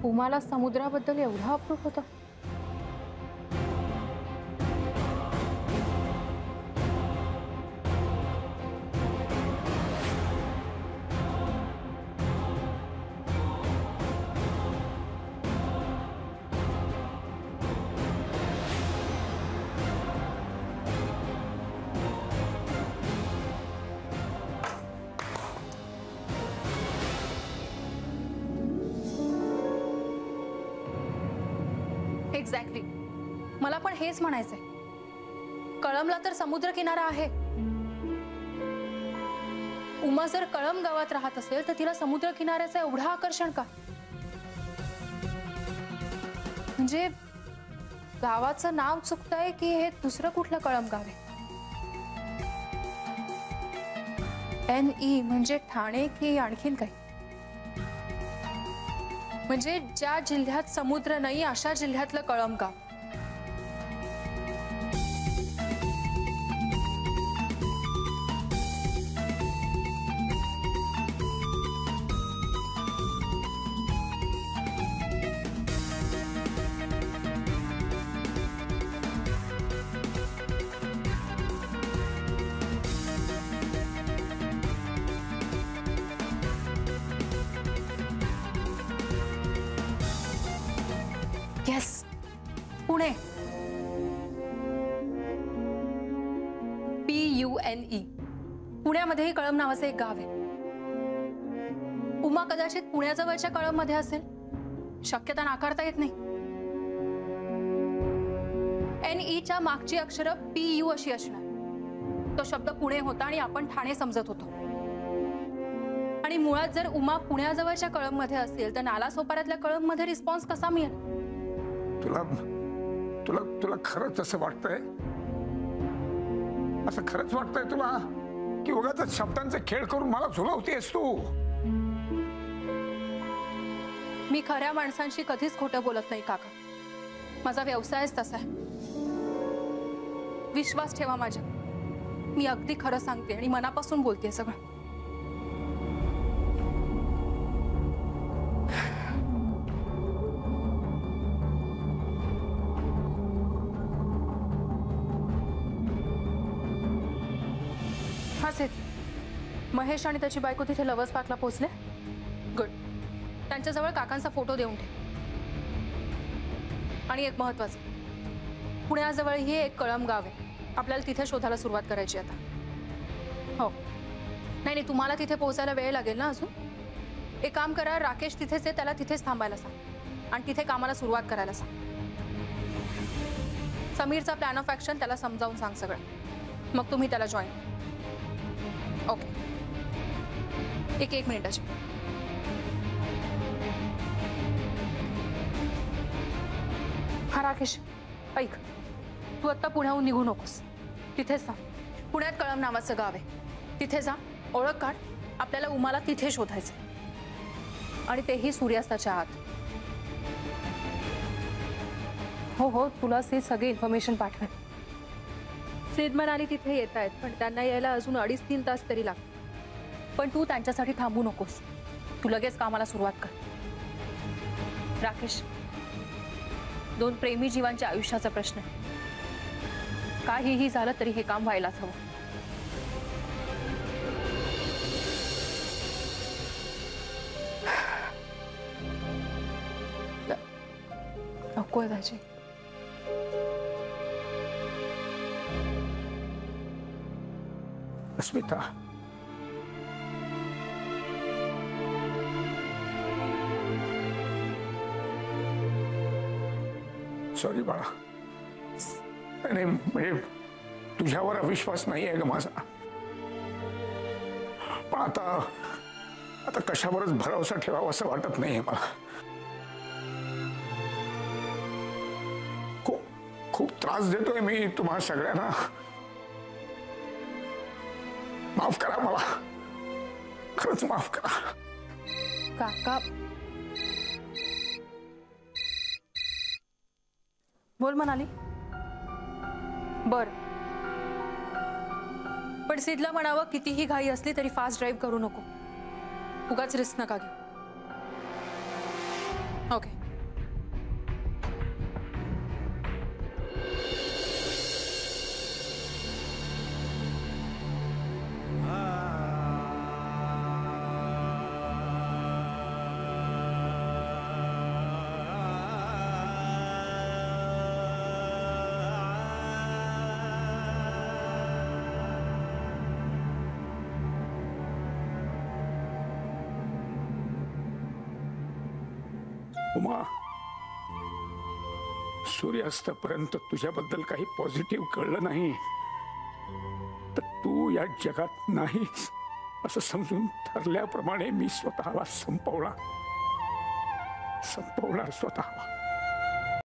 उमाला समुद्राबद्दल एवढा अप्रूप होता? एक्झॅक्टली, मला पण हेच म्हणायचंय. कळमला तर समुद्र किनारा आहे. उमा जर कळम गावात राहत असेल तर तिला समुद्र किनाऱ्याचं एवढं आकर्षण का? म्हणजे गावाचं नाव चुकतंय की हे दुसरं कुठलं कळम गाव आहे? NE म्हणजे ठाणे की आणखीन काही? म्हणजे ज्या जिल्ह्यात समुद्र नाही अशा जिल्ह्यातलं कळम गाव. येस, पुणे. PUNE. पुण्यामध्येही कळम नावाचं एक गाव आहे. उमा कदाचित पुण्याजवळच्या कळम मध्ये असेल. शक्यता नाकारता येत नाही. NEच्या मागची अक्षरं PU अशी असणार. तो शब्द पुणे होता आणि आपण ठाणे समजत होतो. आणि मुळात जर उमा पुण्याजवळच्या कळम मध्ये असेल तर नालासोपाऱ्यातल्या कळम मध्ये रिस्पॉन्स कसा मिळेल? तुला तुला तुला खरंच असं वाटतंय? असं खरंच वाटतंय तुला की उगाच शब्दांचे खेळ करून मला झुलवतेस तू? मी खऱ्या माणसांशी कधीच खोटं बोलत नाही काका. माझा व्यवसायच तसा आहे. विश्वास ठेवा माझ्या. मी अगदी खरं सांगते आणि मनापासून बोलते सगळं. महेश आणि त्याची बायको तिथे लवर्स पार्कला पोहोचले. गुड. त्यांच्याजवळ काकांचा फोटो देऊन ठेव. आणि एक महत्वाचं, पुण्याजवळही एक कळम गाव आहे. आपल्याला तिथे शोधायला सुरुवात करायची आता. हो. नाही, तुम्हाला तिथे पोहोचायला वेळ लागेल ना अजून. एक काम करा, राकेश तिथेच आहे, त्याला तिथेच थांबायला सांग आणि तिथे कामाला सुरुवात करायला सांग. समीरचा प्लॅन ऑफ ऍक्शन त्याला समजावून सांग सगळं. मग तुम्ही त्याला जॉईन. ओके. एक मिनिटाची. हा राकेश, ऐक, तू आता पुण्याहून निघू नकोस. तिथेच थांब. पुण्यात कळम नावाचं गाव आहे. तिथे जा, ओळख काढ. आपल्याला उमाला तिथे शोधायचं आणि तेही सूर्यास्ताच्या आत. हो, तुला ते सगळी इन्फॉर्मेशन पाठवेन. सिद्ध मनाली तिथे येत आहेत, पण त्यांना यायला अजून 2.5-3 तास तरी लागतात. पण तू त्यांच्यासाठी थांबू नकोस. तू लगेच कामाला सुरुवात कर. राकेश, 2 प्रेमी जीवांच्या आयुष्याचा प्रश्न आहे. काहीही झालं तरी हे काम व्हायलाच हवं. नकोय दाजी. अस्मिता, सॉरी बाळा. नाही, म्हणजे तुझ्यावर अविश्वास नाही आहे ग माझा. पण आता कशावरच भरोसा ठेवावा असं वाटत नाहीये मला. खूप त्रास देतोय मी तुम्हा सगळ्यांना. माफ करा मला. खरंच माफ करा. काका, बोल म्हणाली. बर, पण सिद्धला म्हणावं कितीही घाई असली तरी फास्ट ड्राईव्ह करू नको. उगाच रिस्क नका घेऊ. ओके. उमा, सूर्यास्तापर्यंत तुझ्याबद्दल काही पॉझिटिव्ह कळलं नाही तर तू या जगात नाहीच असं समजून ठरल्याप्रमाणे मी स्वतःला संपवणार स्वतःला.